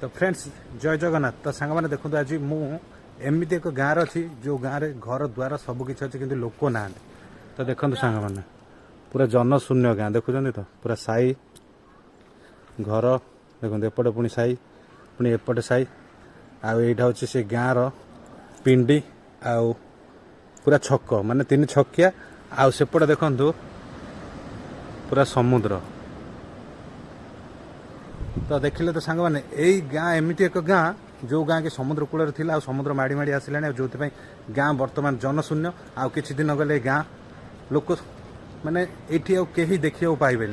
तो फ्रेंड्स जय जगन्नाथ। तो सांग मैंने देखो आज एमती एक गाँव अच्छी जो गाँव में घर द्वार सबकि अच्छे कि लोक ना। तो देखो सांग मैंने पूरा जनशून्य गाँ देखुं तो पूरा साई घर देखो एपटे पुणी साई पुणी एपटे साई आईटा हूँ से गाँव पिंडी आउ पूरा छक माने तीन छकिया आउ सेपटे देखु पूरा समुद्र। तो देखिले तो सांग मैंने यही गाँ एमती एक गाँ जो गाँ के समुद्र कूल थी समुद्र माड़ी माड़ी आसला जो गाँ बर्तमान जनशून्य आउ किछि दिन गले गाँ लोक माने ये कहीं देखा पाइबे।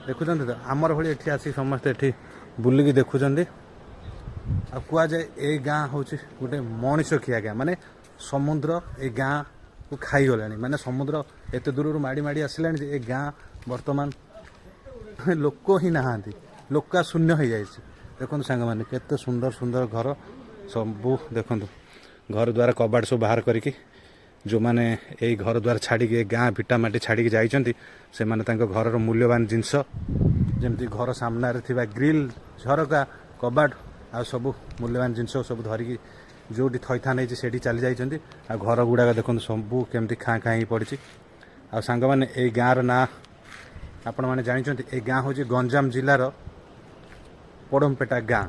देखुं तो आमर भाई ये आसिक समस्ते ये बुलिकी देखुं आ कह जाए ये गाँ हूँ गोटे मनीष खिया गाँ माने समुद्र ये गाँ को खाईगला माने समुद्र एत दूर माड़ी माड़ी आसला ये गाँ बर्तमान लोक ही नहांती लोका शून्य हो जाए। देखो सांग मैंने केते सुंदर सुंदर घर सबू देखु घर द्वार कबाट सब बाहर करिकी जो मैंने यही घर द्वार छाड़ी गाँ भिटा माटी छाड़ी जाइछंती से माने तांको घरर मूल्यवान जिनस जमती घर सामना रे थिबा ग्रिल झरका कबाट आ सब मूल्यवान जिनस सब धरिकी जोटी थैथान होती से चली जाइछंती आ घर गुड़ाक देखो सबू केमती खाँ खाँ पड़ी। आ सांग मैंने यही गाँव ना आपण मैंने जानते ये गाँ हूँ गंजाम जिलार पड़मपेटा गाँ।